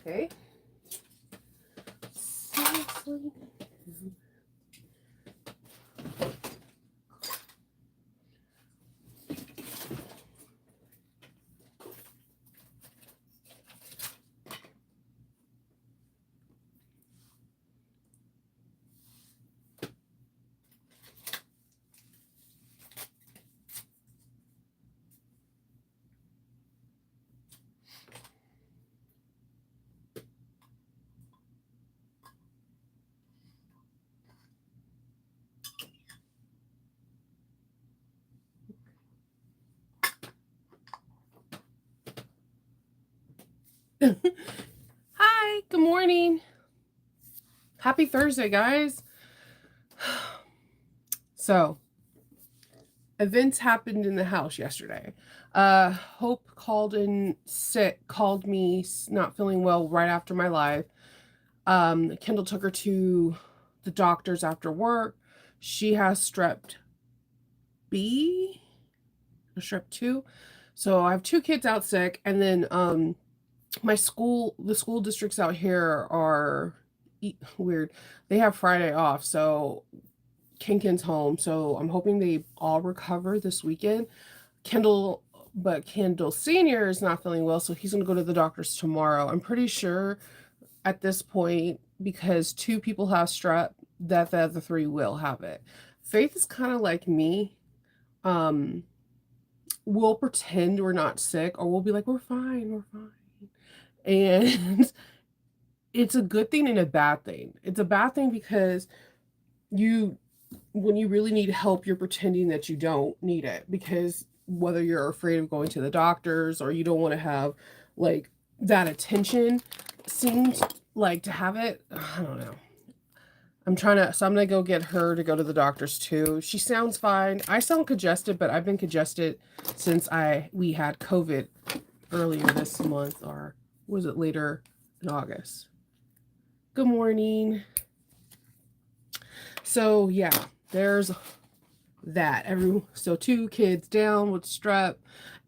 Okay. Hi, good morning. Happy Thursday, guys. So, events happened in the house yesterday. Hope called in sick, called me not feeling well right after my live. Kendall took her to the doctors after work. She has strep B or strep 2. So I have 2 kids out sick, and then the school districts out here are weird. They have Friday off, so Kinkin's home. So I'm hoping they all recover this weekend. Kendall Senior is not feeling well, so he's gonna go to the doctors tomorrow. I'm pretty sure at this point, because 2 people have strep, that the other 3 will have it. Faith is kind of like me. Um, we'll pretend we're not sick, or we'll be like, we're fine, we're fine. And it's a good thing and a bad thing. It's a bad thing because when you really need help, you're pretending that you don't need it, because whether you're afraid of going to the doctors or you don't want to have like that attention seems like to have it. I don't know. I'm gonna go get her to go to the doctors too. She sounds fine. I sound congested, but I've been congested since we had COVID earlier this month, or was it later in August? Good morning. So yeah, there's that. So 2 kids down with strep.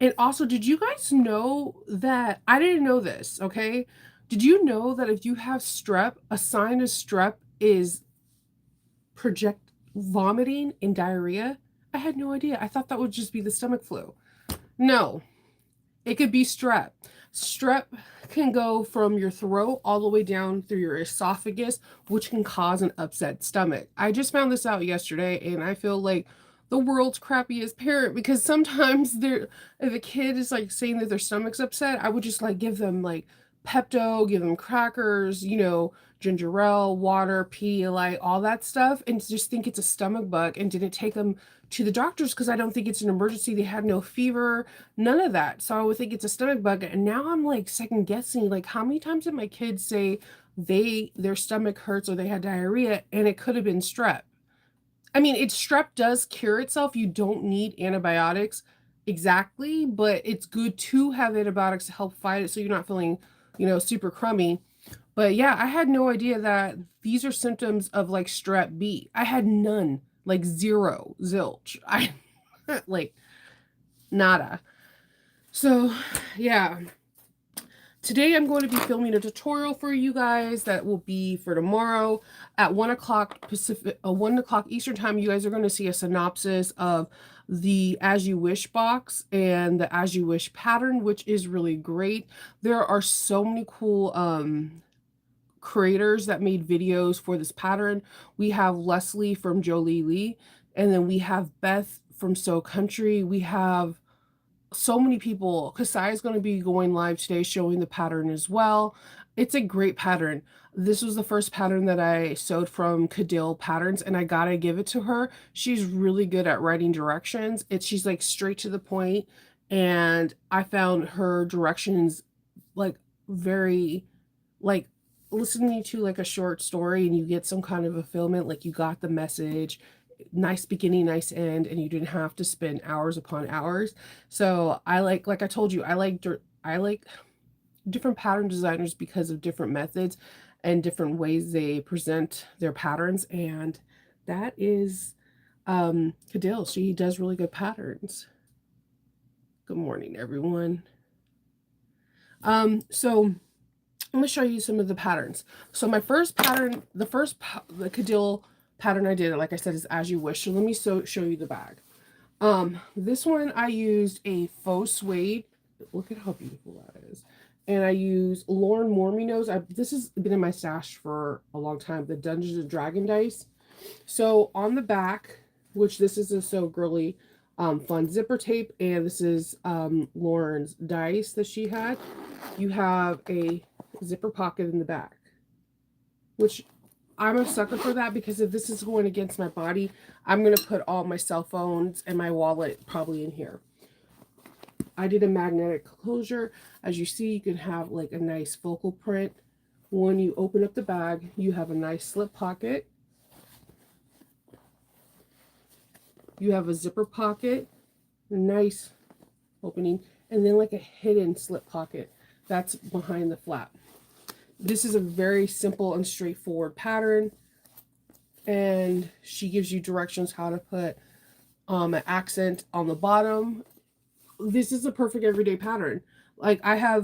And also, did you guys know that I didn't know this, okay? Did you know that if you have strep, a sign of strep is project vomiting and diarrhea? I had no idea. I thought that would just be the stomach flu. No, it could be strep. Strep can go from your throat all the way down through your esophagus, which can cause an upset stomach. I just found this out yesterday, and I feel like the world's crappiest parent, because sometimes if a kid is like saying that their stomach's upset, I would just like give them like Pepto, give them crackers, ginger ale, water, Pedialyte, all that stuff, and just think it's a stomach bug, and didn't take them to the doctors because I don't think it's an emergency. They had no fever, none of that. So I would think it's a stomach bug. And now I'm like second guessing, like how many times did my kids say their stomach hurts or they had diarrhea, and it could have been strep. I mean, strep does cure itself. You don't need antibiotics exactly, but it's good to have antibiotics to help fight it so you're not feeling, super crummy. But yeah, I had no idea that these are symptoms of like strep B. I had none, like zero, zilch. I like nada. So yeah, today I'm going to be filming a tutorial for you guys that will be for tomorrow at 1 o'clock Pacific, 1 o'clock Eastern time. You guys are going to see a synopsis of the As You Wish box and the As You Wish pattern, which is really great. There are so many cool creators that made videos for this pattern. We have Leslie from Jolie Lee, and then we have Beth from So Country. We have so many people. Kasai is going to be going live today showing the pattern as well. It's a great pattern. This was the first pattern that I sewed from Cadil Patterns, and I gotta give it to her. She's really good at writing directions. She's like straight to the point, and I found her directions like very like listening to like a short story, and you get some kind of fulfillment, like you got the message, nice beginning, nice end, and you didn't have to spend hours upon hours. So I like I told you, I like different pattern designers because of different methods and different ways they present their patterns, and that is Cadil. She does really good patterns. Good morning, everyone. So I'm going to show you some of the patterns. So my first pattern, the Cadil pattern I did, like I said, is As You Wish. So let me show you the bag. This one I used a faux suede. Look at how beautiful that is. And I use Lauren Mormino's. This has been in my stash for a long time. The Dungeons and Dragon dice. So on the back, which this is a So Girly fun zipper tape, and this is Lauren's dice that she had. You have a zipper pocket in the back, which I'm a sucker for that, because if this is going against my body, I'm going to put all my cell phones and my wallet probably in here. I did a magnetic closure. As you see, you can have like a nice focal print. When you open up the bag, you have a nice slip pocket. You have a zipper pocket, a nice opening, and then like a hidden slip pocket that's behind the flap. This is a very simple and straightforward pattern, and she gives you directions how to put an accent on the bottom. This is a perfect everyday pattern. Like I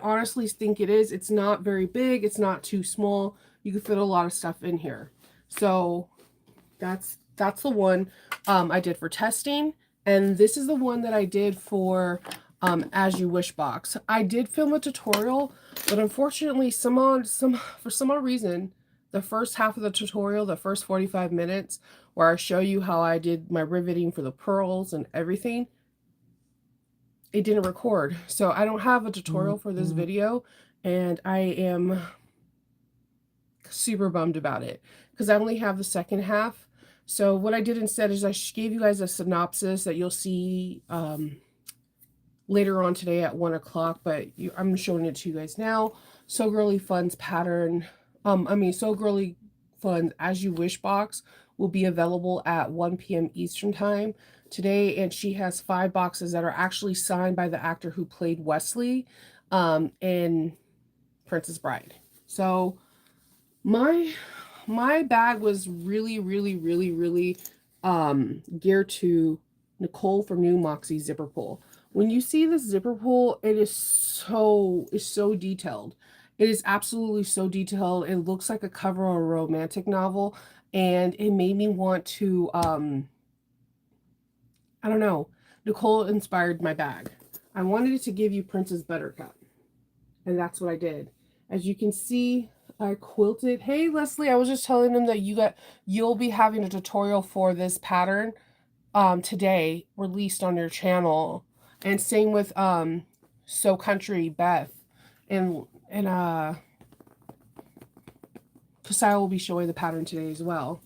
honestly think it is. It's not very big. It's not too small. You can fit a lot of stuff in here. So that's the one I did for testing. And this is the one that I did for As You Wish box. I did film a tutorial, but unfortunately for some odd reason, the first half of the tutorial, the first 45 minutes, where I show you how I did my riveting for the pearls and everything, it didn't record. So I don't have a tutorial for this video, and I am super bummed about it because I only have the second half. So what I did instead is I gave you guys a synopsis that you'll see later on today at 1 o'clock, but I'm showing it to you guys now. So Girly Fun's pattern, So Girly Fun's As You Wish box will be available at 1 p.m. Eastern time today, and she has 5 boxes that are actually signed by the actor who played Wesley in Princess Bride. So my bag was really geared to Nicole from New Moxie zipper pull. When you see this zipper pull, it is so detailed. It is absolutely so detailed. It looks like a cover of a romantic novel, and it made me want to I don't know. Nicole inspired my bag. I wanted it to give you Princess Buttercup, and that's what I did. As you can see, I quilted. Hey Leslie, I was just telling them that you'll be having a tutorial for this pattern today released on your channel. And same with So Country Beth, and Kasai will be showing the pattern today as well.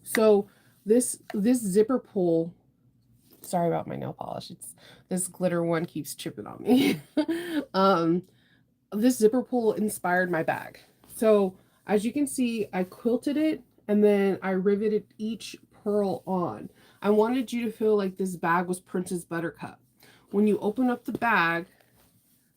So this zipper pull, sorry about my nail polish, this glitter one keeps chipping on me. This zipper pull inspired my bag. So as you can see, I quilted it and then I riveted each pearl on. I wanted you to feel like this bag was Princess Buttercup. When you open up the bag,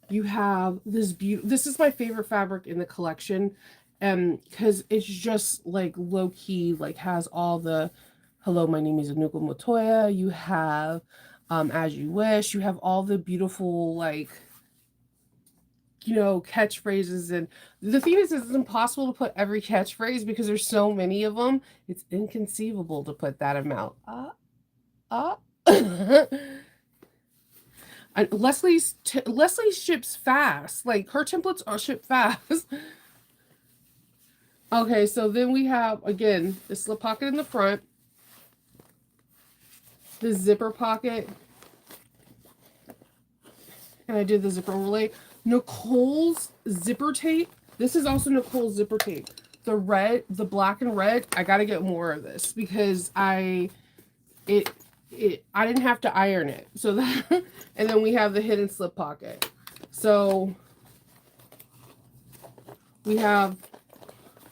you have this this is my favorite fabric in the collection, because it's just like low key, like has all the hello, my name is Anuka Motoya. You have As You Wish. You have all the beautiful, like, catchphrases. And the thing is, it's impossible to put every catchphrase because there's so many of them. It's inconceivable to put that amount. Leslie ships fast. Like, her templates are shipped fast. Okay, so then we have, again, the slip pocket in the front, the zipper pocket, and I did the zipper overlay. Nicole's zipper tape. This is also Nicole's zipper tape. The black and red, I got to get more of this because I didn't have to iron it. So that, and then we have the hidden slip pocket. So we have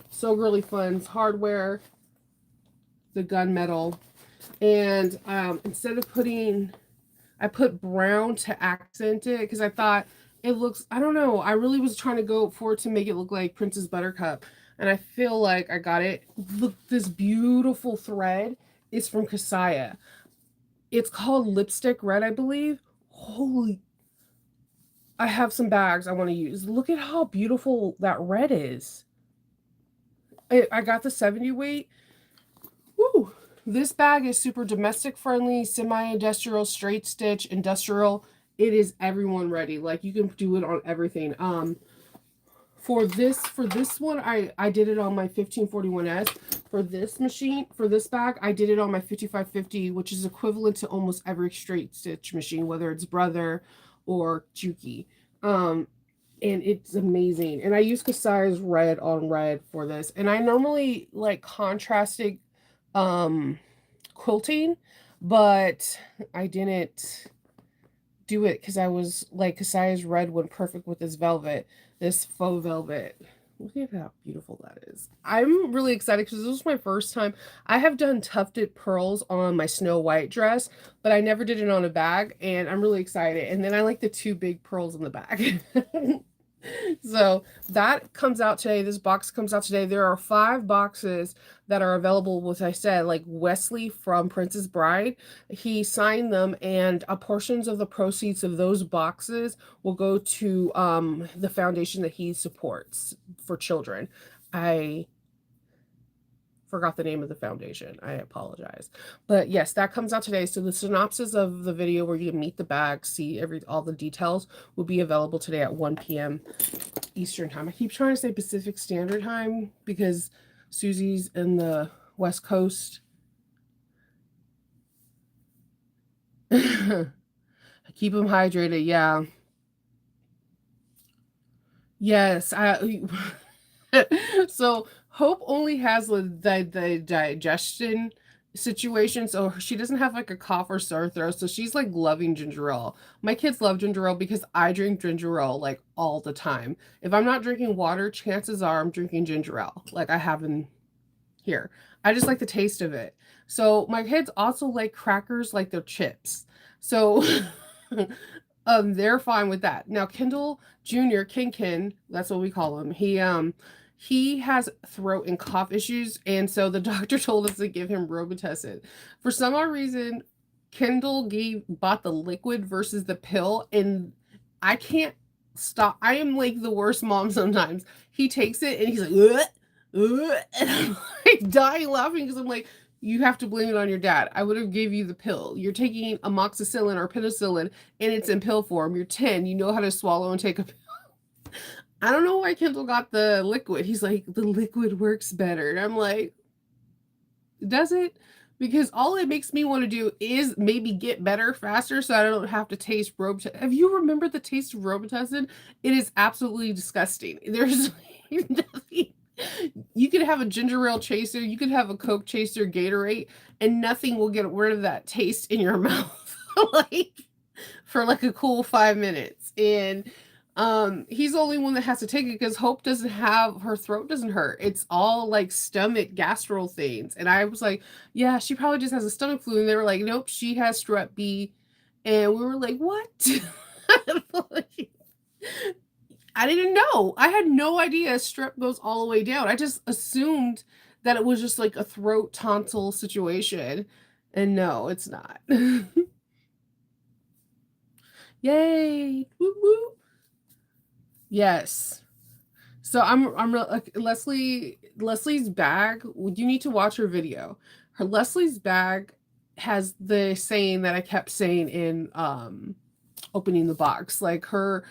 So Girly Fun's hardware, the gunmetal, and instead of I put brown to accent it because I thought it looks, I don't know, I really was trying to go for it to make it look like Princess Buttercup, and I feel like I got it. Look, this beautiful thread is from Kasaya. It's called Lipstick Red, I believe. Holy, I have some bags I want to use. Look at how beautiful that red is. I got the 70 weight. Woo! This bag is super domestic friendly, semi-industrial, straight stitch, industrial. It is everyone ready. Like you can do it on everything. For this one, I did it on my 1541S. For this machine, for this bag, I did it on my 5550, which is equivalent to almost every straight stitch machine, whether it's Brother or Juki. Um, and it's amazing. And I use Kasai's red on red for this. And I normally like contrasting um quilting, but I didn't do it because I was like Kasai's red went perfect with this velvet, this faux velvet. Look at how beautiful that is. I'm really excited because this was my first time. I have done tufted pearls on my Snow White dress, but I never did it on a bag, and I'm really excited. And then I like the two big pearls in the bag. So that comes out today. This box comes out today. There are 5 boxes that are available, with I said, like Wesley from Princess Bride. He signed them, and portions of the proceeds of those boxes will go to the foundation that he supports for children. I forgot the name of the foundation. I apologize. But yes, that comes out today. So the synopsis of the video where you meet the bag, see all the details, will be available today at 1 p.m. Eastern time. I keep trying to say Pacific Standard Time because Susie's in the West Coast. Keep them hydrated, yeah. Yes, so Hope only has the digestion situation, so she doesn't have like a cough or sore throat, so she's like loving ginger ale. My kids love ginger ale because I drink ginger ale like all the time. If I'm not drinking water, chances are I'm drinking ginger ale, like I have in here. I just like the taste of it. So my kids also like crackers like they're chips. So they're fine with that. Now Kendall Jr. Kinkin, that's what we call him. He has throat and cough issues, and so the doctor told us to give him Robitussin. For some odd reason, Kendall bought the liquid versus the pill, and I can't stop. I am like the worst mom sometimes. He takes it and he's like, ugh, ugh, and I'm like dying laughing because I'm like, you have to blame it on your dad. I would have gave you the pill. You're taking amoxicillin or penicillin, and it's in pill form. You're 10. You know how to swallow and take a pill. I don't know why Kendall got the liquid. He's like, the liquid works better. And I'm like, does it? Because all it makes me want to do is maybe get better faster so I don't have to taste Robitussin. Have you remembered the taste of Robitussin? It is absolutely disgusting. There's nothing. You could have a ginger ale chaser, you could have a Coke chaser, Gatorade, and nothing will get rid of that taste in your mouth like for like a cool 5 minutes. And he's the only one that has to take it because Hope doesn't have, her throat doesn't hurt. It's all like stomach gastro things. And I was like, yeah, she probably just has a stomach flu. And they were like, nope, she has strep B. And we were like, what? I didn't know. I had no idea strep goes all the way down. I just assumed that it was just like a throat tonsil situation. And no, it's not. Yay. Woo woo. Yes. So like Leslie's bag, you need to watch her video. Her Leslie's bag has the saying that I kept saying in opening the box. Like her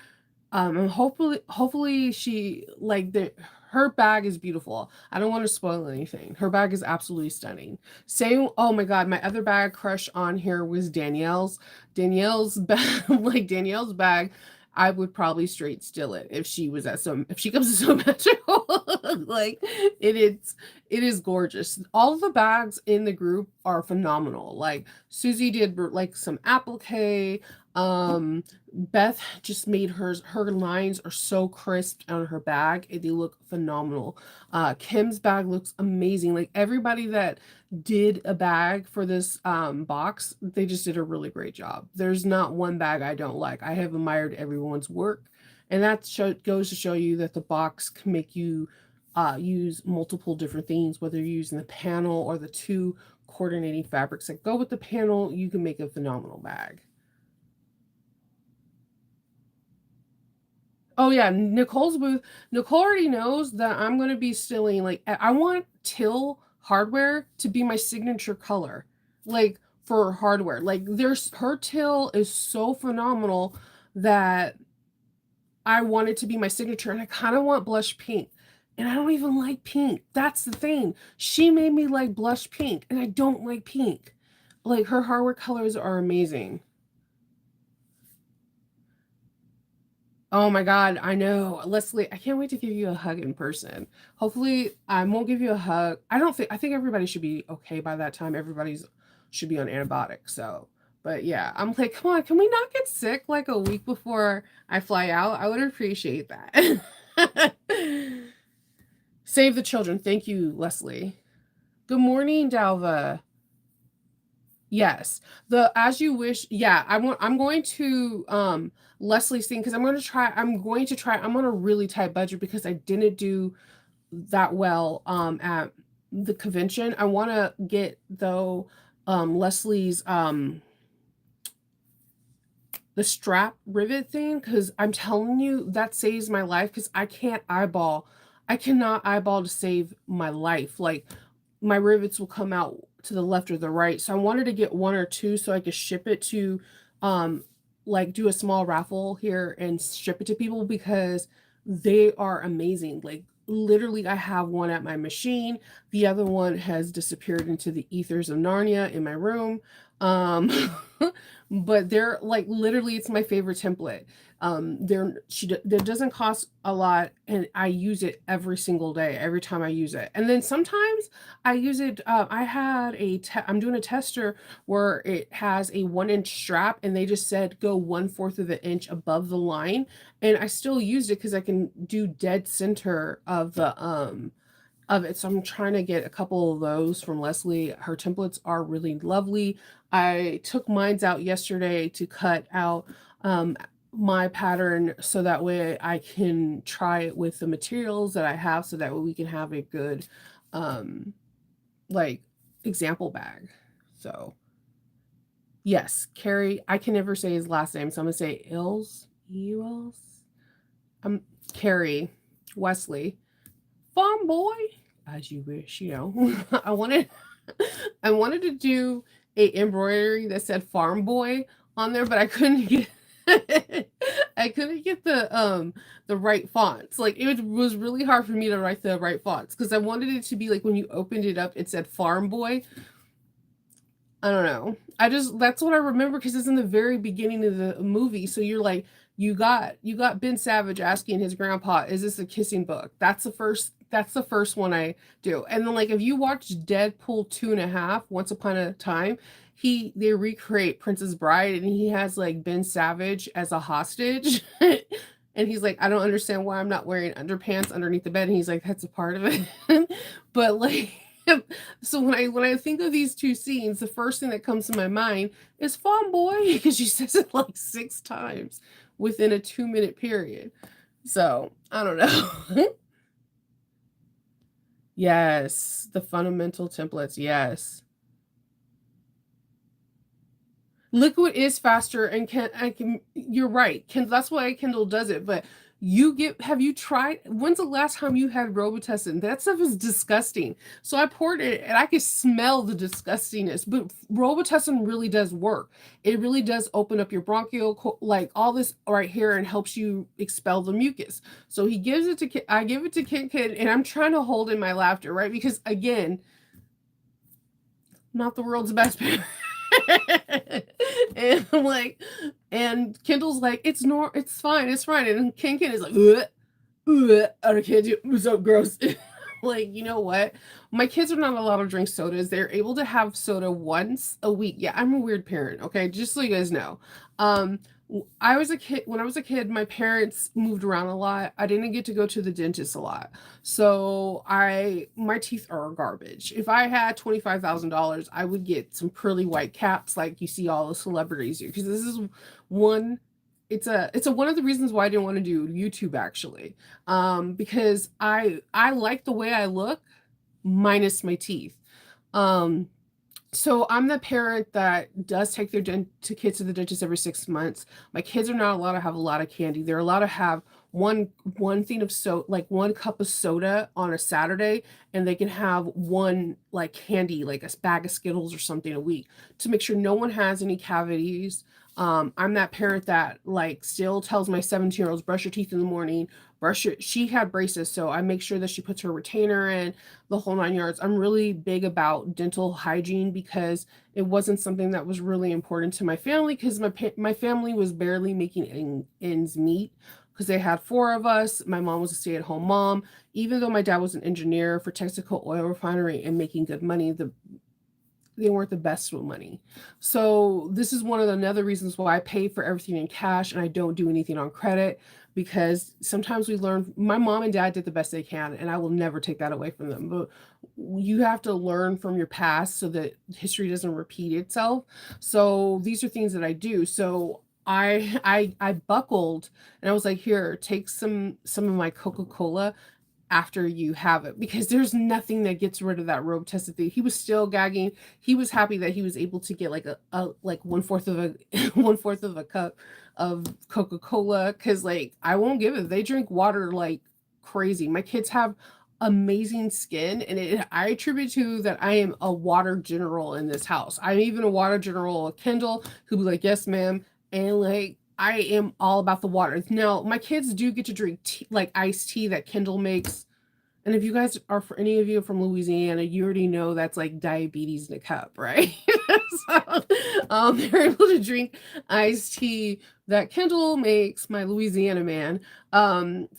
and hopefully she like her bag is beautiful. I don't want to spoil anything. Her bag is absolutely stunning. Same, oh my god, my other bag crush on here was Danielle's. Danielle's bag, like Danielle's bag, I would probably straight steal it if she was if she comes to so magical. Like it is gorgeous. All the bags in the group are phenomenal. Like Susie did like some applique. Beth just made her lines are so crisp on her bag. They look phenomenal. Kim's bag looks amazing. Like everybody that did a bag for this box, they just did a really great job. There's not one bag I don't like. I have admired everyone's work, and that goes to show you that the box can make you use multiple different things, whether you're using the panel or the 2 coordinating fabrics that go with the panel. You can make a phenomenal bag. Oh yeah, Nicole's booth. Nicole already knows that I'm gonna be stealing. Like I want Till hardware to be my signature color, like for hardware. Like there's her Till is so phenomenal that I want it to be my signature, and I kind of want blush pink. And I don't even like pink. That's the thing. She made me like blush pink, and I don't like pink. Like her hardware colors are amazing. Oh my God, I know. Leslie, I can't wait to give you a hug in person. Hopefully, I won't give you a hug. I think everybody should be okay by that time. Everybody's should be on antibiotics. So, but yeah, I'm like, come on, can we not get sick like a week before I fly out? I would appreciate that. Save the children. Thank you, Leslie. Good morning, Dalva. Yes. The As You Wish. Yeah, I'm going to Leslie's thing because I'm on a really tight budget because I didn't do that well at the convention. I want to get though Leslie's the strap rivet thing because I'm telling you that saves my life because I cannot eyeball to save my life. Like my rivets will come out to the left or the right. So I wanted to get one or two so I could ship it to um like do a small raffle here and ship it to people because they are amazing. Like literally I have one at my machine. The other one has disappeared into the ethers of Narnia in my room. Um but they're like literally it's my favorite template. That doesn't cost a lot and I use it every single day every time I use it. And then sometimes I use it. I'm doing a tester where it has a 1 inch strap, and they just said go 1/4 of an inch above the line, and I still used it because I can do dead center of it. So I'm trying to get a couple of those from Leslie. Her templates are really lovely. I took mines out yesterday to cut out my pattern so that way I can try it with the materials that I have so that way we can have a good um like example bag. So yes, Carrie, I can never say his last name, so I'm gonna say Ills. Um Carrie Wesley. Farm boy, as you wish, you know. I wanted to do a embroidery that said farm boy on there, but I couldn't get I couldn't get the right fonts. Like was really hard for me to write the right fonts because I wanted it to be like when you opened it up, it said farm boy. I don't know. I just that's what I remember because it's in the very beginning of the movie. So you're like, you got Ben Savage asking his grandpa, "Is this a kissing book?" That's the first one I do. And then like if you watch Deadpool 2.5, Once Upon a Time, they recreate Princess Bride and he has like Ben Savage as a hostage. And he's like, I don't understand why I'm not wearing underpants underneath the bed. And he's like, that's a part of it. But like so when I think of these two scenes, the first thing that comes to my mind is Fawn Boy because she says it like 6 times within a 2-minute period. So I don't know. Yes, the fundamental templates. Yes. Liquid is faster and can you're right. That's why Kindle does it, but have you tried when's the last time you had Robitussin? That stuff is disgusting. So I poured it and I could smell the disgustingness, but Robitussin really does work. It really does open up your bronchial like all this right here and helps you expel the mucus. So he gives it to I give it to Kid and I'm trying to hold in my laughter, right? Because again, not the world's best parent. And I'm like, and Kendall's like, it's fine, it's fine. And Ken is like, I can't do it. So gross. Like, you know what? My kids are not allowed to drink sodas. They're able to have soda once a week. Yeah, I'm a weird parent, okay? Just so you guys know. Um, I was a kid when I was a kid, my parents moved around a lot. I didn't get to go to the dentist a lot. So my teeth are garbage. If I had $25,000, I would get some pearly white caps like you see all the celebrities do. Because this is one it's a one of the reasons why I didn't want to do YouTube actually. Because I like the way I look minus my teeth. Um so I'm the parent that does take their kids to the dentist every 6 months. My kids are not allowed to have a lot of candy. They're allowed to have one thing of like 1 cup of soda on a Saturday, and they can have one like candy, like a bag of Skittles or something a week to make sure no one has any cavities. I'm that parent that like still tells my 17-year-olds brush your teeth in the morning, she had braces, so I make sure that she puts her retainer in, the whole 9 yards. I'm really big about dental hygiene because it wasn't something that was really important to my family because my family was barely making ends meet because they had 4 of us. My mom was a stay-at-home mom. Even though my dad was an engineer for Texaco Oil Refinery and making good money, they weren't the best with money. So this is one of the another reasons why I pay for everything in cash and I don't do anything on credit, because sometimes we learn. My mom and dad did the best they can, and I will never take that away from them. But you have to learn from your past so that history doesn't repeat itself. So these are things that I do. So I buckled and I was like, here, take some of my Coca-Cola after you have it, because there's nothing that gets rid of that Robitussin thing. He was still gagging. He was happy that he was able to get like a like one-fourth of a one-fourth of a cup of Coca-Cola, because like I won't give it. They drink water like crazy. My kids have amazing skin, and I attribute to that I am a water general in this house. I'm even a water general at Kendall, who be like, yes, ma'am. And like I am all about the water. Now, my kids do get to drink tea, like iced tea that Kendall makes. And if you guys are, for any of you from Louisiana, you already know that's like diabetes in a cup, right? So, they're able to drink iced tea that Kendall makes, my Louisiana man,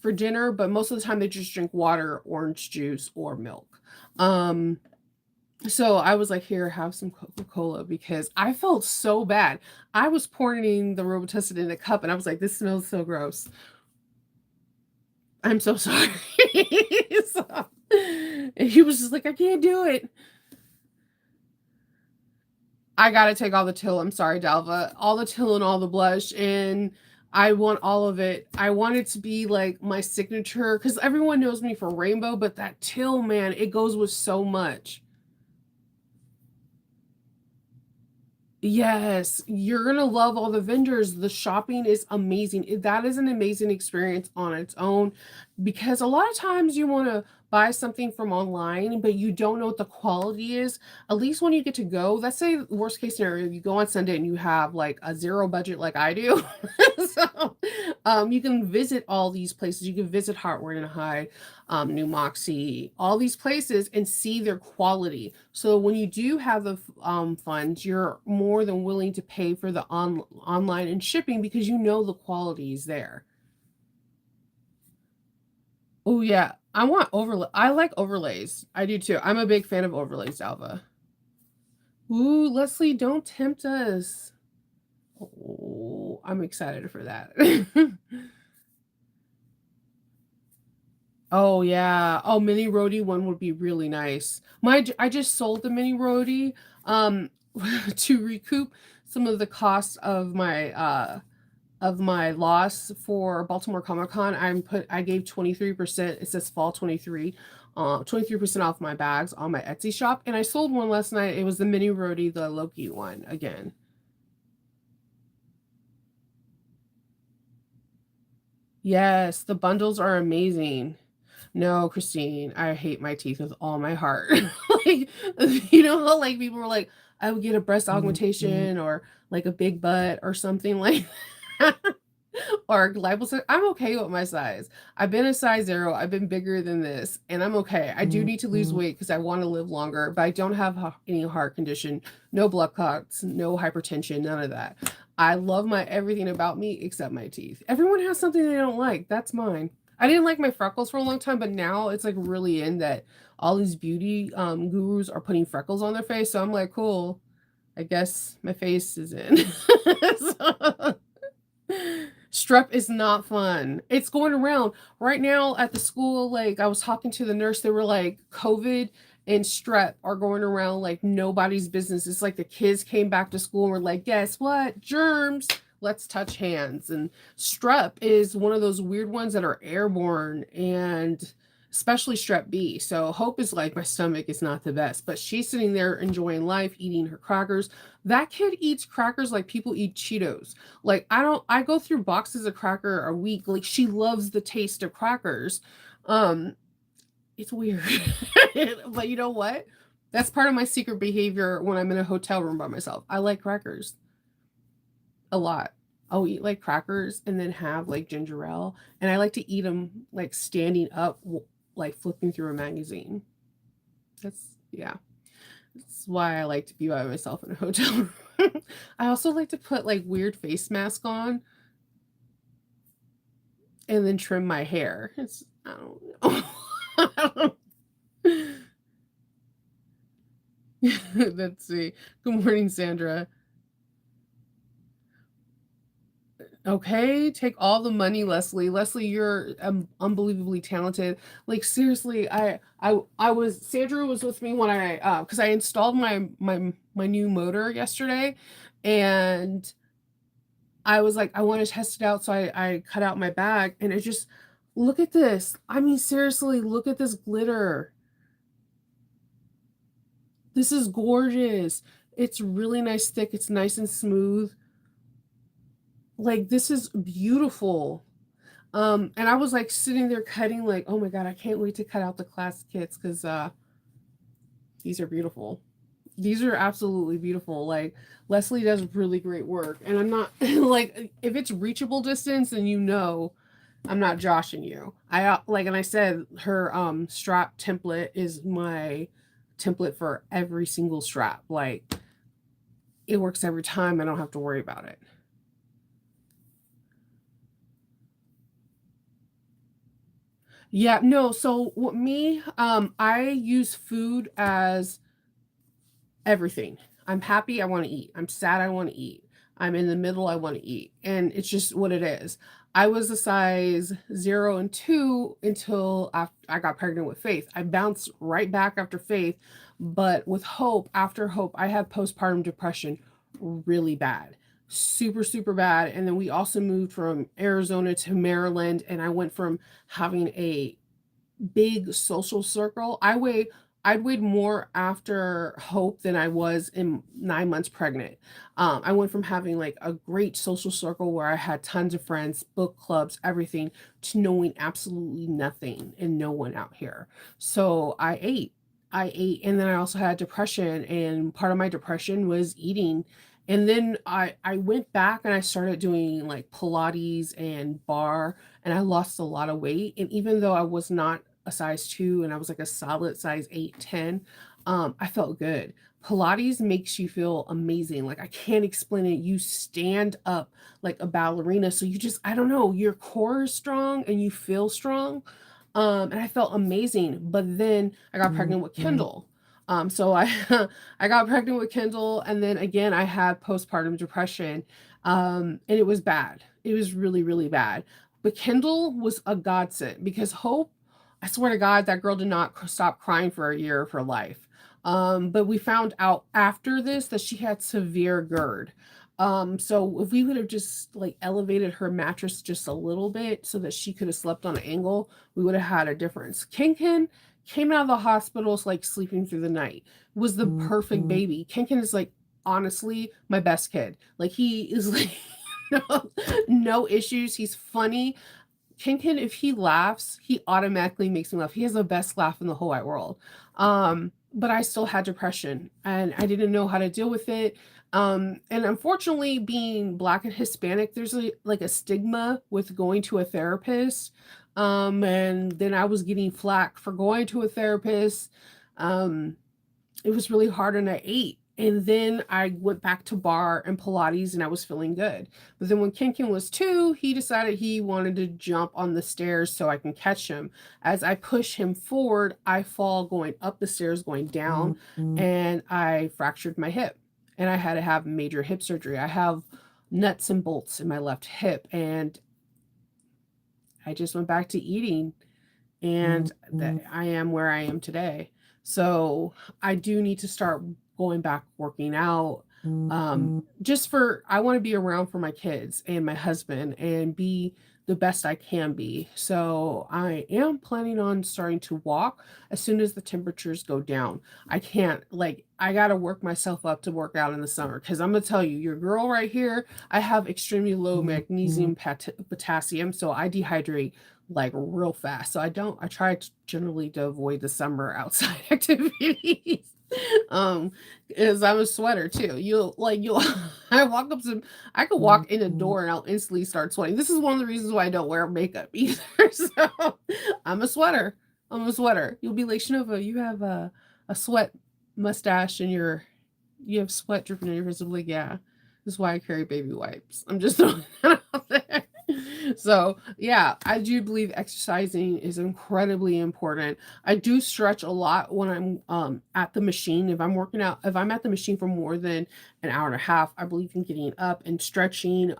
for dinner, but most of the time they just drink water, orange juice, or milk. So I was like, here, have some Coca-Cola, because I felt so bad. I was pouring the Robitussin in a cup and I was like, this smells so gross. I'm so sorry. So, and he was just like, I can't do it. I gotta take all the till. I'm sorry, Dalva. All the till and all the blush. And I want all of it. I want it to be like my signature, because everyone knows me for rainbow, but that till, man, it goes with so much. Yes, you're gonna love all the vendors. The shopping is amazing. That is an amazing experience on its own, because a lot of times you want to buy something from online, but you don't know what the quality is. At least when you get to go, let's say worst case scenario, you go on Sunday and you have like a zero budget like I do. So you can visit all these places. You can visit Heartward and Hyde, New Moxie, all these places, and see their quality. So when you do have the funds, you're more than willing to pay for the online and shipping because you know the quality is there. Oh yeah, I want overlay. I like overlays. I do too. I'm a big fan of overlays, Alva. Ooh, Leslie, don't tempt us. Oh, I'm excited for that. Oh yeah. Oh, mini roadie one would be really nice. I just sold the mini roadie um to recoup some of the cost of my loss for Baltimore Comic Con. I gave 23%. It says fall 23. 23% off my bags on my Etsy shop, and I sold one last night. It was the mini roadie, the Loki one again. Yes, the bundles are amazing. No, Christine, I hate my teeth with all my heart. Like, you know how like people were like, I would get a breast augmentation or like a big butt or something like that. Or liposuction. I'm okay with my size. I've been a size 0. I've been bigger than this, and I'm okay. I do need to lose weight because I want to live longer, but I don't have any heart condition, no blood clots, no hypertension, none of that. I love my everything about me except my teeth. Everyone has something they don't like. That's mine. I didn't like my freckles for a long time, but now it's like really in that all these beauty gurus are putting freckles on their face. So I'm like, cool. I guess my face is in. So, strep is not fun. It's going around right now at the school. Like I was talking to the nurse, they were like, COVID and strep are going around like nobody's business. It's like the kids came back to school and were like, guess what? Germs. Let's touch hands. And strep is one of those weird ones that are airborne, and especially strep B. So Hope is like, my stomach is not the best, but she's sitting there enjoying life, eating her crackers. That kid eats crackers like people eat Cheetos. Like I go through boxes of cracker a week. Like she loves the taste of crackers. Um, it's weird. But you know what? That's part of my secret behavior when I'm in a hotel room by myself. I like crackers a lot. I'll eat like crackers and then have like ginger ale, and I like to eat them like standing up, like flipping through a magazine. That's yeah. That's why I like to be by myself in a hotel room. I also like to put like weird face mask on and then trim my hair. It's I don't know. Let's see. Good morning, Sandra. Okay, take all the money, Leslie. Leslie, you're unbelievably talented. Like seriously, I was Sandra was with me when I because I installed my new motor yesterday, and I was like I want to test it out, so I cut out my bag, and it just look at this. I mean, seriously, look at this glitter. This is gorgeous. It's really nice, thick. It's nice and smooth. Like this is beautiful. And I was like sitting there cutting, like, oh my god, I can't wait to cut out the class kits because these are beautiful. These are absolutely beautiful. Like Leslie does really great work, and I'm not like if it's reachable distance, then you know I'm not joshing you. I like, and I said her strap template is my template for every single strap. Like it works every time. I don't have to worry about it. Yeah, no, so what me, I use food as everything. I'm happy, I want to eat. I'm sad, I want to eat. I'm in the middle, I want to eat. And it's just what it is. I was a size 0 and 2 until after I got pregnant with Faith. I bounced right back after Faith, but with Hope, after Hope, I had postpartum depression really bad. Super, super bad. And then we also moved from Arizona to Maryland, and I went from having a big social circle. I'd weighed more after Hope than I was in 9 months pregnant. I went from having like a great social circle where I had tons of friends, book clubs, everything, to knowing absolutely nothing and no one out here. So I ate. I ate, and then I also had depression, and part of my depression was eating. And then I went back and I started doing like Pilates and bar, and I lost a lot of weight. And even though I was not a size 2 and I was like a solid size 8, 10, I felt good. Pilates makes you feel amazing. Like I can't explain it. You stand up like a ballerina. So you just, I don't know, your core is strong and you feel strong. And I felt amazing. But then I got pregnant with Kendall. So I I got pregnant with Kendall, and then again I had postpartum depression. And it was bad. It was really, really bad. But Kendall was a godsend because Hope, I swear to God, that girl did not stop crying for a year of her life. But we found out after this that she had severe GERD. So if we would have just like elevated her mattress just a little bit so that she could have slept on an angle, we would have had a difference. Kinkin came out of the hospital like sleeping through the night. Was the perfect baby. Kinkin is like honestly my best kid. Like he is like no, no issues. He's funny. Kinkin, if he laughs, he automatically makes me laugh. He has the best laugh in the whole wide world. But I still had depression and I didn't know how to deal with it. And unfortunately, being Black and Hispanic, there's like a stigma with going to a therapist. And then I was getting flack for going to a therapist. Um, it was really hard and I ate. And then I went back to bar and Pilates and I was feeling good. But then when Kinkin was 2, he decided he wanted to jump on the stairs so I can catch him. As I push him forward, I fall going up the stairs, going down, and I fractured my hip. And I had to have major hip surgery. I have nuts and bolts in my left hip, and I just went back to eating, and that I am where I am today. So I do need to start going back working out. Just for I want to be around for my kids and my husband and be the best I can be. So I am planning on starting to walk as soon as the temperatures go down. I can't, like, I got to work myself up to work out in the summer because I'm going to tell you, your girl right here, I have extremely low magnesium, potassium. So I dehydrate like real fast. So I try to generally to avoid the summer outside activities. um is I'm a sweater too. You'll I walk up to I could walk in a door and I'll instantly start sweating. This is one of the reasons why I don't wear makeup either. So I'm a sweater. I'm a sweater. You'll be like, Shanova, you have a sweat mustache and you have sweat dripping in your face. I'm like, yeah. This is why I carry baby wipes. I'm just throwing that out there. So yeah, I do believe exercising is incredibly important. I do stretch a lot when I'm at the machine. If I'm working out, if I'm at the machine for more than an hour and a half, I believe in getting up and stretching.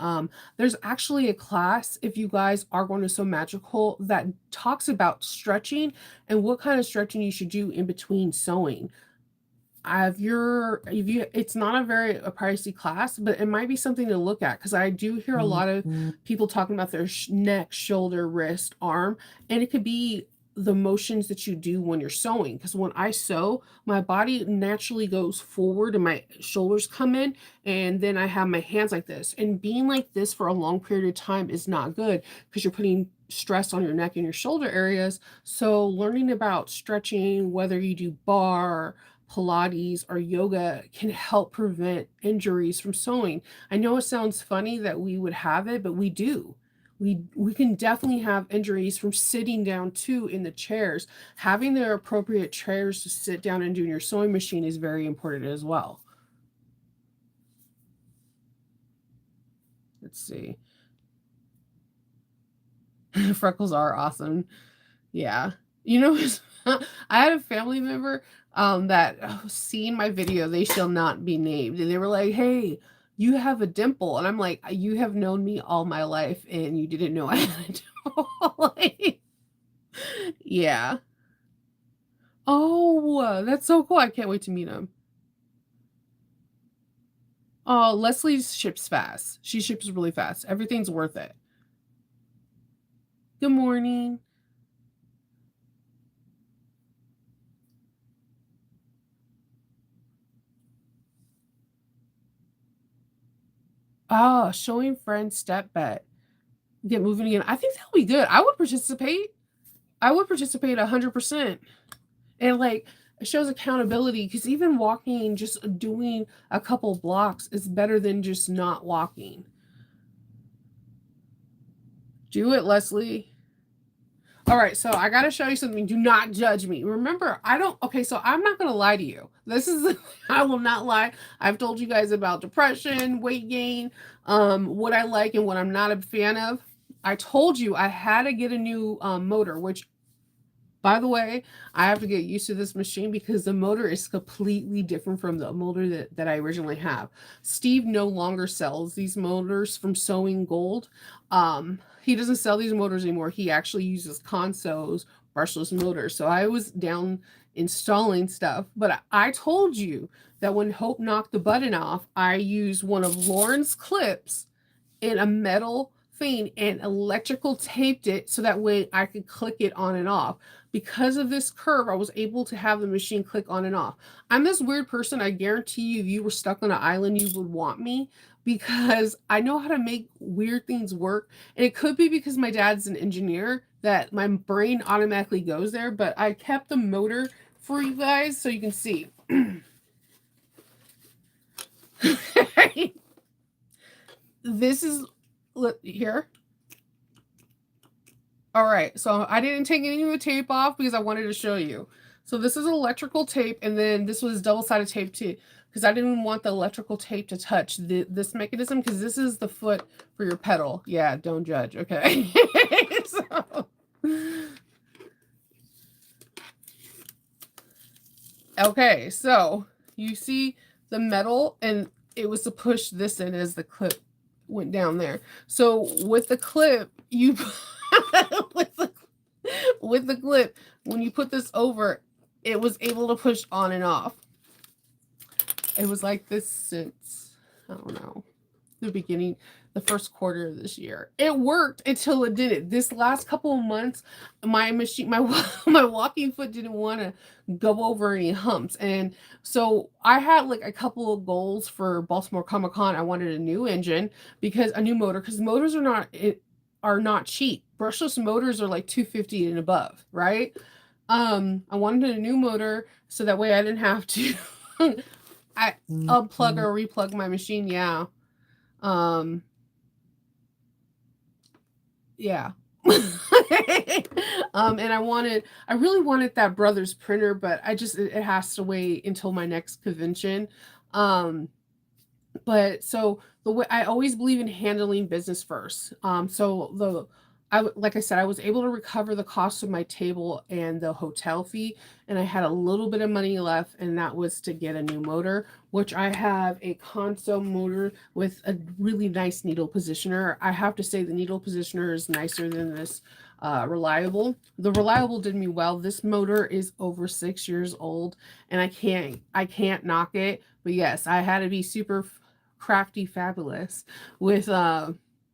There's actually a class, if you guys are going to So Magical, that talks about stretching and what kind of stretching you should do in between sewing. If you it's not a pricey class, but it might be something to look at because I do hear a lot of people talking about their neck, shoulder, wrist, arm, and it could be the motions that you do when you're sewing. Because when I sew, my body naturally goes forward and my shoulders come in, and then I have my hands like this. And being like this for a long period of time is not good because you're putting stress on your neck and your shoulder areas. So learning about stretching, whether you do bar, Pilates or yoga, can help prevent injuries from sewing. I know it sounds funny that we would have it, but we do. We can definitely have injuries from sitting down too in the chairs. Having the appropriate chairs to sit down and do in your sewing machine is very important as well. Let's see. Freckles are awesome. Yeah. You know, I had a family member that seen my video, they shall not be named. And they were like, hey, you have a dimple. And I'm like, you have known me all my life and you didn't know I had a dimple. Like, yeah. Oh, that's so cool. I can't wait to meet him. Oh, Leslie ships fast. She ships really fast. Everything's worth it. Good morning. Oh, showing friends step bet. Get moving again. I think that'll be good. I would participate. I would participate 100%. And like it shows accountability because even walking, just doing a couple blocks is better than just not walking. Do it, Leslie. All right, so I got to show you something. Do not judge me. Remember, I don't, okay, so I'm not going to lie to you. This is, I will not lie. I've told you guys about depression, weight gain, what I like and what I'm not a fan of. I told you I had to get a new motor, which, by the way, I have to get used to this machine because the motor is completely different from the motor that I originally have. Steve no longer sells these motors from Sewing Gold. He doesn't sell these motors anymore. He actually uses Conseo's brushless motors. So I was down installing stuff, but I told you that when Hope knocked the button off, I used one of Lauren's clips in a metal thing and electrical taped it so that way I could click it on and off. Because of this curve, I was able to have the machine click on and off. I'm this weird person. I guarantee you, if you were stuck on an island, you would want me because I know how to make weird things work. And it could be because my dad's an engineer that my brain automatically goes there, but I kept the motor for you guys so you can see. This is here. All right, so I didn't take any of the tape off because I wanted to show you. So this is electrical tape, and then this was double-sided tape too, because I didn't want the electrical tape to touch this mechanism, because this is the foot for your pedal. Yeah, don't judge, okay? So, okay, so you see the metal, and it was to push this in as the clip went down there. So with the clip, you with the clip, when you put this over, it was able to push on and off. It was like this since, I don't know. the beginning, the first quarter of this year. It worked until it didn't. This last couple of months, my machine, my my walking foot didn't want to go over any humps, and so I had like a couple of goals for Baltimore Comic Con. I wanted a new engine because a new motor, because motors are not cheap. Brushless motors are like 250 and above, right? I wanted a new motor so that way I didn't have to I unplug or replug my machine. Yeah. Yeah. And I really wanted that Brothers printer, but it has to wait until my next convention. But so the way I always believe in handling business first. Like I said, I was able to recover the cost of my table and the hotel fee, and I had a little bit of money left, and that was to get a new motor, which I have a Consew motor with a really nice needle positioner. I have to say the needle positioner is nicer than this Reliable. The Reliable did me well. This motor is over 6 years old, and I can't knock it. But yes, I had to be super crafty fabulous with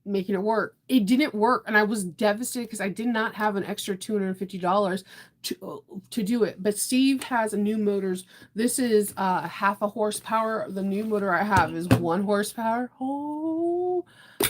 making it work. It didn't work, and I was devastated because I did not have an extra $250 to do it. But Steve has a new motors. This is half a horsepower. The new motor I have is 1 horsepower. Oh,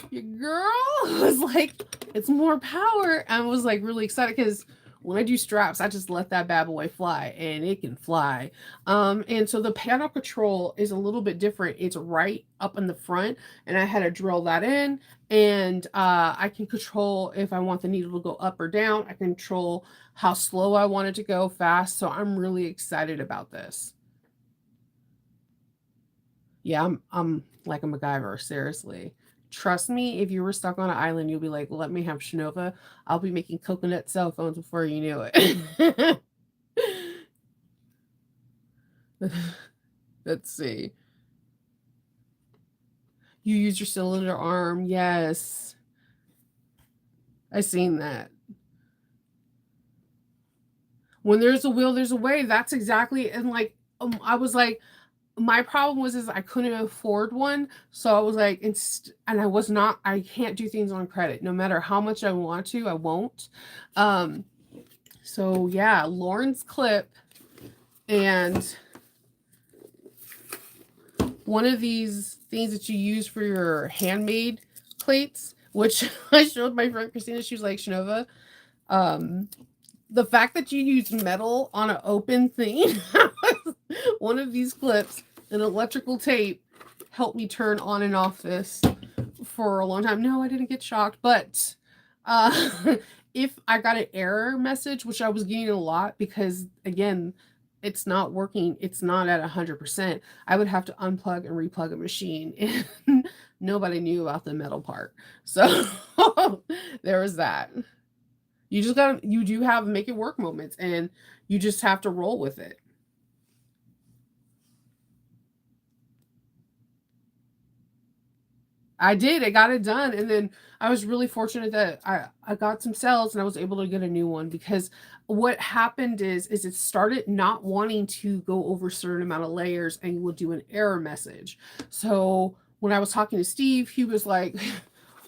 your girl was like, it's more power. And I was like really excited because when I do straps, I just let that bad boy fly, and it can fly. And so the panel control is a little bit different. It's right up in the front, and I had to drill that in, and I can control if I want the needle to go up or down. I control how slow I want it to go, fast. So I'm really excited about this. Yeah, I'm like a MacGyver, seriously. Trust me, if you were stuck on an island, you'll be like, let me have Shinova. I'll be making coconut cell phones before you knew it. Let's see. You use your cylinder arm. Yes. I seen that. When there's a will, there's a way. That's exactly, and like I was like, my problem was is I couldn't afford one, so I was like, and I can't do things on credit. No matter how much I want to, I won't. Um, so yeah, Lauren's clip, and one of these things that you use for your handmade plates, which I showed my friend Christina. She was like, Shinova, the fact that you use metal on an open thing, one of these clips, an electrical tape, helped me turn on and off this for a long time. No, I didn't get shocked, but if I got an error message, which I was getting a lot because again, it's not working, it's not at 100%, I would have to unplug and replug a machine, and nobody knew about the metal part. So there was that. You do have make it work moments, and you just have to roll with it. I did. I got it done, and then I was really fortunate that I got some sales, and I was able to get a new one because what happened is it started not wanting to go over a certain amount of layers, and you would do an error message. So when I was talking to Steve, he was like,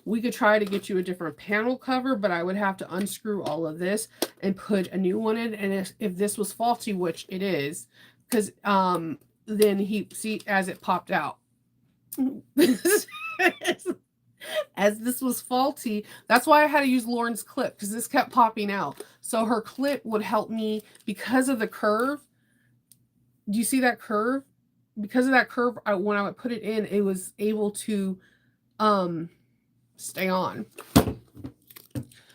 we could try to get you a different panel cover, but I would have to unscrew all of this and put a new one in. And if this was faulty, which it is, because then he see as it popped out. As this was faulty, that's why I had to use Lauren's clip, because this kept popping out. So her clip would help me because of the curve. Do you see that curve? Because of that curve, when I would put it in, it was able to stay on.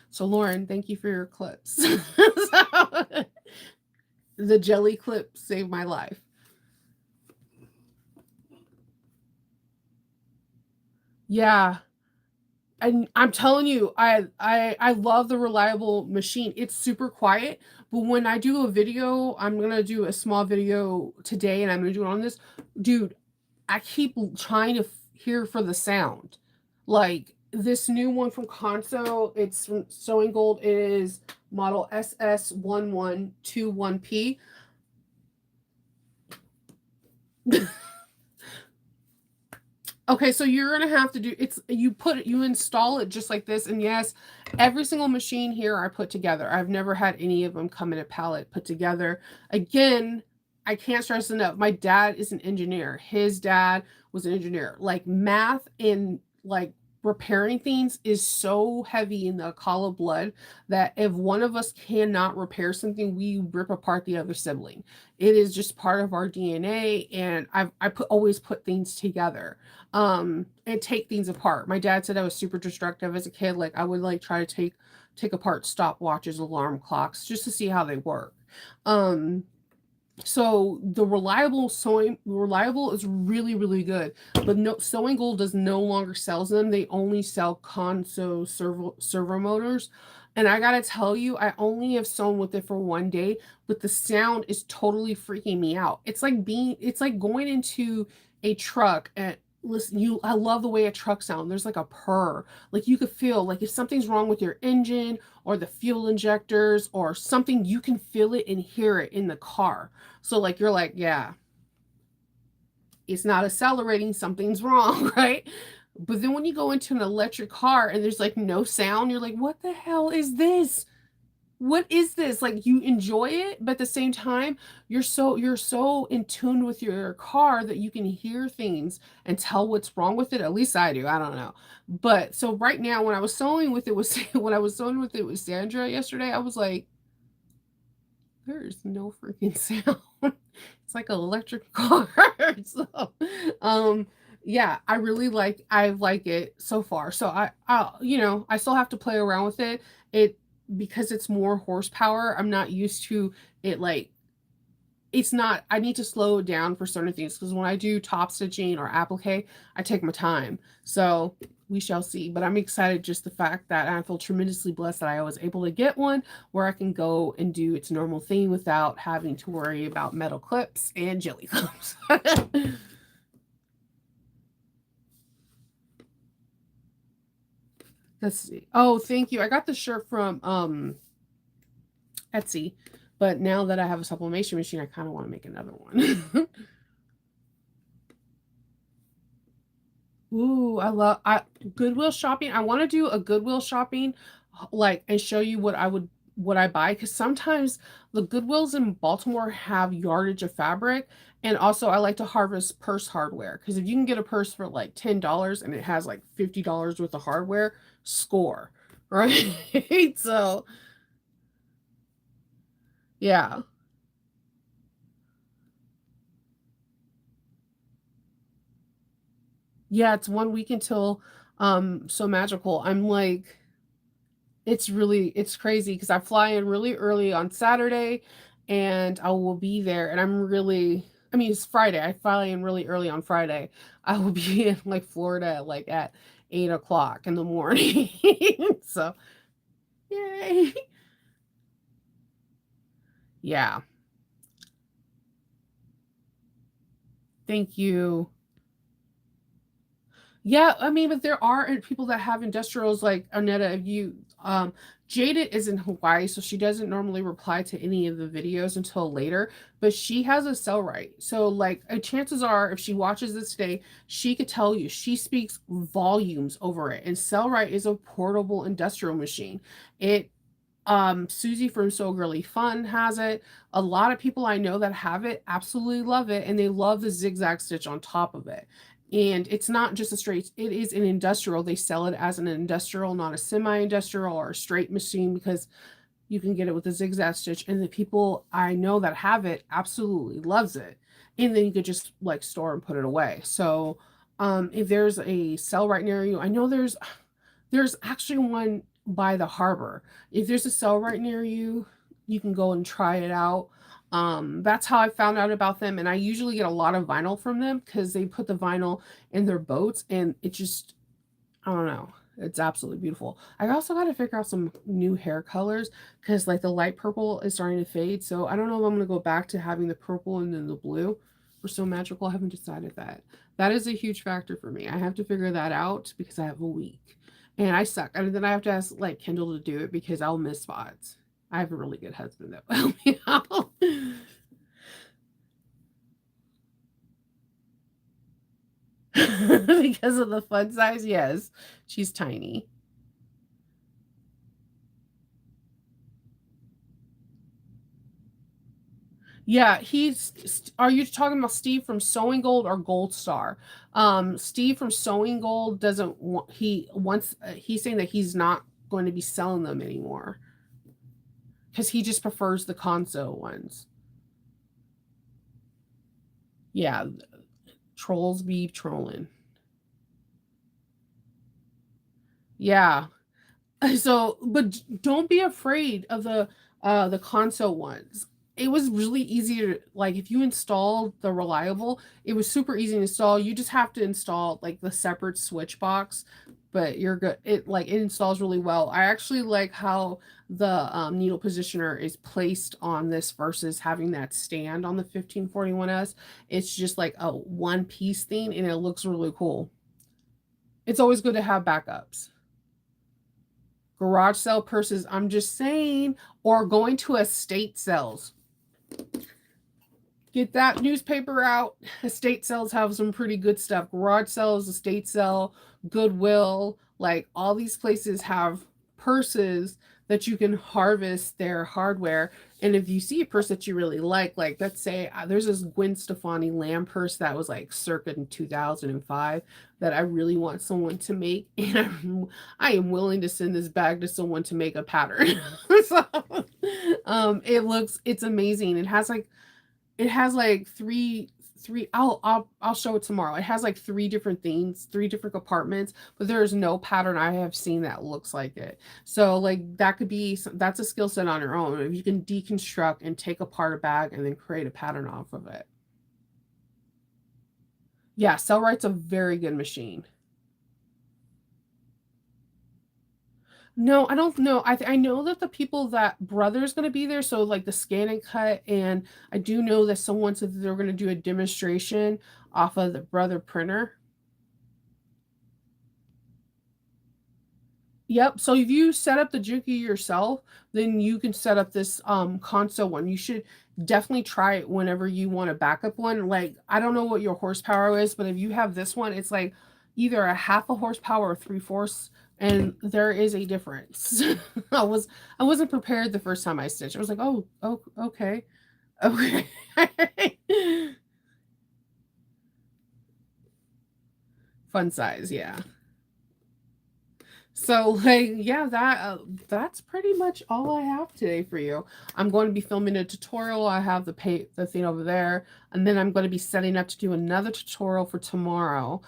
So Lauren, thank you for your clips. So, the jelly clip saved my life. Yeah. And I'm telling you, I love the Reliable machine. It's super quiet, but when I do a video, I'm gonna do a small video today, and I'm gonna do it on this. Dude, I keep trying to hear for the sound. Like this new one from Consew, it's from Sewing Gold. It is model SS1121P. Okay, so you're gonna have to do it's you install it just like this, and yes, every single machine here I put together. I've never had any of them come in a pallet put together. Again, I can't stress enough. My dad is an engineer. His dad was an engineer. Like math and like repairing things is so heavy in the Akala blood that if one of us cannot repair something, we rip apart the other sibling. It is just part of our DNA, and always put things together and take things apart. My dad said I was super destructive as a kid. Like I would like try to take apart stopwatches, alarm clocks, just to see how they work. Um, so the reliable is really, really good. But no, Sewing Gold does no longer sells them. They only sell Conso servo motors. And I gotta tell you, I only have sewn with it for one day, but the sound is totally freaking me out. It's like going into a truck and listen, I love the way a truck sounds. There's like a purr. Like you could feel like if something's wrong with your engine or the fuel injectors or something, you can feel it and hear it in the car. So like you're like, yeah, it's not accelerating, something's wrong, right? But then when you go into an electric car and there's like no sound, you're like, what the hell is this? What is this? Like you enjoy it, but at the same time, you're so in tune with your car that you can hear things and tell what's wrong with it. At least I do. I don't know. But so right now when I was sewing with it with when I was sewing with it with Sandra yesterday, I was like, there's no freaking sound. It's like an electric car. So, um, yeah, I like it so far. So I still have to play around with it. Because it's more horsepower. I'm not used to it like it's not I need to slow it down for certain things because when I do top stitching or applique, I take my time. So we shall see. But I'm excited just the fact that I feel tremendously blessed that I was able to get one where I can go and do its normal thing without having to worry about metal clips and jelly clips. Let's see. Oh, thank you. I got the shirt from Etsy, but now that I have a sublimation machine, I kind of want to make another one. Ooh, I Goodwill shopping. I want to do a Goodwill shopping, like, and show you what I buy because sometimes the Goodwills in Baltimore have yardage of fabric, and also I like to harvest purse hardware because if you can get a purse for like $10 and it has like $50 worth of hardware, score, right? So yeah. Yeah, it's 1 week until So Magical. I'm like it's crazy because I fly in really early on Saturday and I will be there and I mean it's Friday. I fly in really early on Friday. I will be in like Florida like at 8 o'clock in the morning. So yay. Yeah. Thank you. Yeah, I mean, but there are people that have industrials like Arnetta. If you Jada is in Hawaii, so she doesn't normally reply to any of the videos until later, but she has a cell right. So like chances are if she watches this today, she could tell you she speaks volumes over it. And Cellrite is a portable industrial machine. It Susie from So Girly Fun has it. A lot of people I know that have it absolutely love it and they love the zigzag stitch on top of it. And it's not just a straight, it is an industrial. They sell it as an industrial, not a semi-industrial or a straight machine because you can get it with a zigzag stitch. And the people I know that have it absolutely loves it. And then you could just like store and put it away. So if there's a sale right near you, I know there's actually one by the harbor. If there's a sale right near you, you can go and try it out. That's how I found out about them, and I usually get a lot of vinyl from them because they put the vinyl in their boats, and it just I don't know. It's absolutely beautiful. I also got to figure out some new hair colors because like the light purple is starting to fade. So I don't know if I'm gonna go back to having the purple and then the blue for So Magical. I haven't decided that. That is a huge factor for me. I have to figure that out because I have a week. And I suck. And then I have to ask like Kendall to do it because I'll miss spots. I have a really good husband that will help me out. Because of the fun size, yes, she's tiny. Yeah, are you talking about Steve from Sewing Gold or Gold Star? Steve from Sewing Gold doesn't want he wants he's saying that he's not going to be selling them anymore because he just prefers the console ones. Yeah, trolls be trolling. Yeah. So, but don't be afraid of the console ones. It was really easy to like if you installed the reliable, it was super easy to install. You just have to install like the separate switch box, but you're good. It installs really well. I actually like how the needle positioner is placed on this versus having that stand on the 1541S. It's just like a one piece thing and it looks really cool. It's always good to have backups. Garage sale purses, I'm just saying, or going to estate sales. Get that newspaper out. Estate sales have some pretty good stuff. Garage sales, estate sale, Goodwill, like all these places have purses that you can harvest their hardware. And if you see a purse that you really like let's say there's this Gwen Stefani lamb purse that was like circa in 2005 that I really want someone to make, and I am willing to send this bag to someone to make a pattern. So, it's amazing. It has like three I'll show it tomorrow. It has like three different things, three different compartments, but there is no pattern I have seen that looks like it. So like that could be that's a skill set on your own. If you can deconstruct and take apart a bag and then create a pattern off of it. Yeah, Sellrite's a very good machine. No, I don't know. I know that the people that brother's going to be there, so like the scan and cut, and I do know that someone said that they're going to do a demonstration off of the brother printer. Yep. So if you set up the Juki yourself, then you can set up this console one. You should definitely try it whenever you want a backup one. Like I don't know what your horsepower is, but if you have this one, it's like either a half a horsepower or three-fourths, and there is a difference. I was I wasn't prepared the first time I stitched. I was like, oh, okay. Okay. Fun size, yeah. So like yeah, that's pretty much all I have today for you. I'm going to be filming a tutorial. I have the thing over there, and then I'm going to be setting up to do another tutorial for tomorrow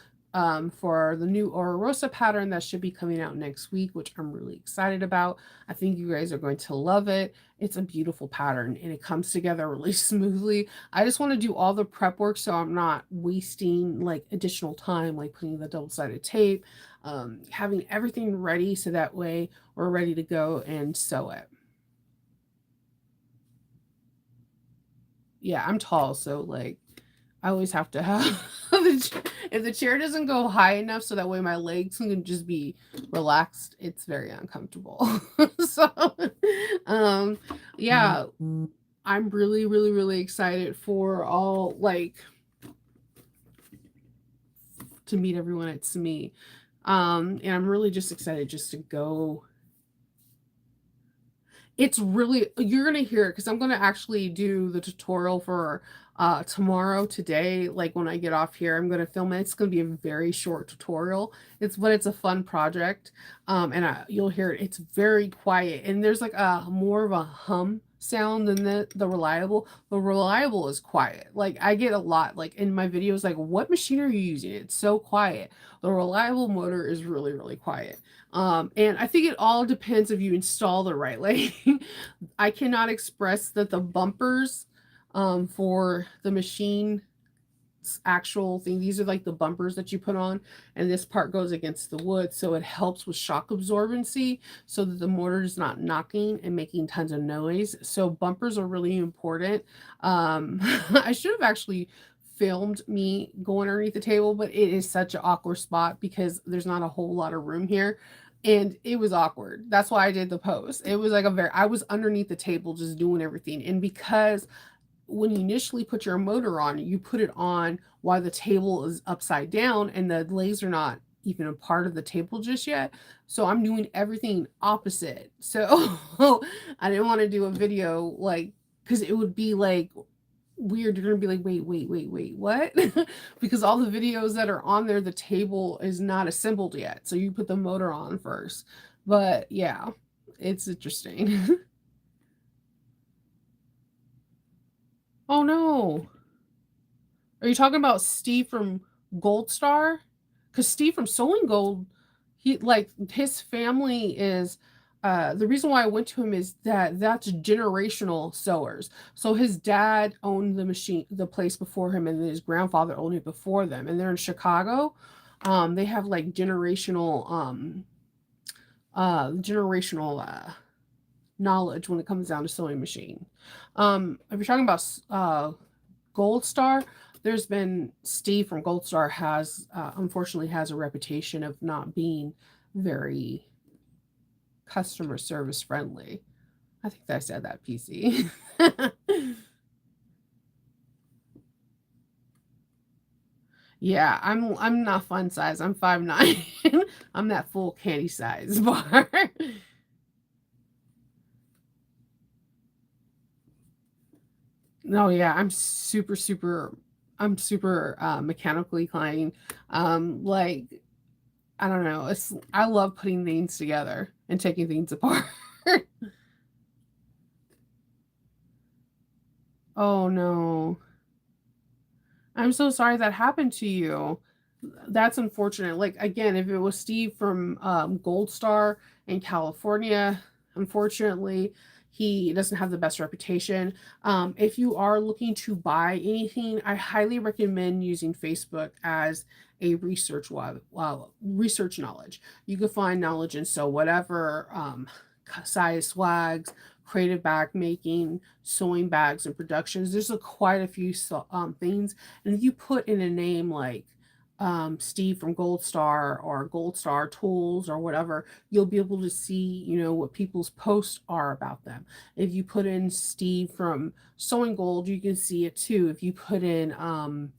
for the new Aura Rosa pattern that should be coming out next week, which I'm really excited about. I think you guys are going to love it. It's a beautiful pattern and it comes together really smoothly. I just want to do all the prep work so I'm not wasting like additional time like putting the double-sided tape, having everything ready so that way we're ready to go and sew it. Yeah, I'm tall, so like I always have to have if the chair doesn't go high enough so that way my legs can just be relaxed, it's very uncomfortable. So, um, yeah, I'm really, really, really excited for all like to meet everyone at SME. And I'm really just excited just to go. It's really you're gonna hear it because I'm gonna actually do the tutorial for tomorrow today. Like when I get off here, I'm gonna film it. It's gonna be a very short tutorial. It's a fun project. And you'll hear it. It's very quiet and there's like a more of a hum sound than the reliable. The reliable is quiet. Like I get a lot like in my videos, like what machine are you using? It's so quiet. The reliable motor is really, really quiet. And I think it all depends if you install the right. Like I cannot express that the bumpers for the machine actual thing, these are like the bumpers that you put on, and this part goes against the wood, so it helps with shock absorbency so that the mortar is not knocking and making tons of noise. So bumpers are really important. I should have actually filmed me going underneath the table, but it is such an awkward spot because there's not a whole lot of room here. And it was awkward. That's why I did the post. It was like I was underneath the table just doing everything. And because when you initially put your motor on, you put it on while the table is upside down and the legs are not even a part of the table just yet. So I'm doing everything opposite. So I didn't want to do a video like, because it would be like weird. You're gonna be like, wait, what? Because all the videos that are on there, the table is not assembled yet. So you put the motor on first. But yeah, it's interesting. Oh no. Are you talking about Steve from Gold Star? Because Steve from Sewing Gold, he like his family is the reason why I went to him is that that's generational sewers. So his dad owned the place before him, and then his grandfather owned it before them. And they're in Chicago. They have like generational knowledge when it comes down to sewing machine. If you're talking about Gold Star, there's been Steve from Gold Star has unfortunately has a reputation of not being very customer service friendly. I think I said that PC. Yeah, I'm not fun size. I'm 5'9". I'm that full candy size bar. No, yeah, I'm super mechanically inclined. Like I don't know. I love putting things together and taking things apart. Oh no. I'm so sorry that happened to you. That's unfortunate. Like again, if it was Steve from Gold Star in California, unfortunately, he doesn't have the best reputation. If you are looking to buy anything, I highly recommend using Facebook as a research knowledge. You can find knowledge in so whatever size swags, creative bag making, sewing bags, and productions. There's quite a few things, and if you put in a name like Steve from Gold Star or Gold Star Tools or whatever, you'll be able to see, what people's posts are about them. If you put in Steve from Sewing Gold, you can see it too. If you put in,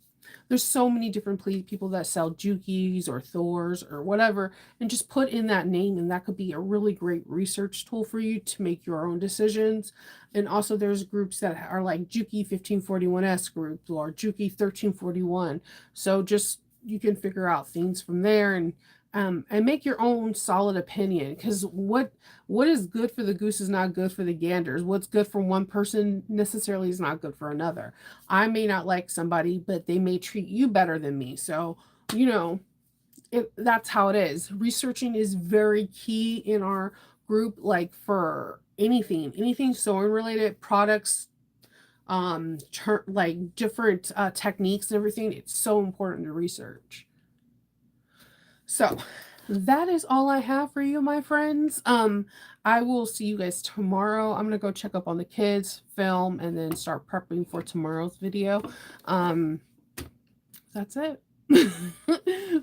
there's so many different people that sell Jukies or Thors or whatever, and just put in that name, and that could be a really great research tool for you to make your own decisions. And also, there's groups that are like Juki 1541S group or Juki 1341. So just you can figure out things from there and make your own solid opinion, because what is good for the goose is not good for the ganders. What's good for one person necessarily is not good for another. I may not like somebody, but they may treat you better than me. So you know that's how it is. Researching is very key in our group, like for anything sewing related products, like different techniques and everything. It's so important to research. So that is all I have for you, my friends. I will see you guys tomorrow. I'm gonna go check up on the kids, film, and then start prepping for tomorrow's video. Um, that's it.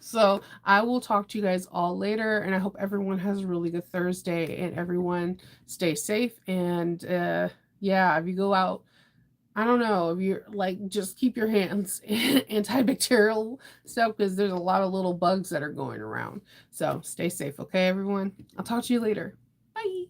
So I will talk to you guys all later, and I hope everyone has a really good Thursday and everyone stay safe. And yeah, if you go out, I don't know if you're like, just keep your hands antibacterial stuff, because there's a lot of little bugs that are going around. So stay safe, okay, everyone? I'll talk to you later. Bye.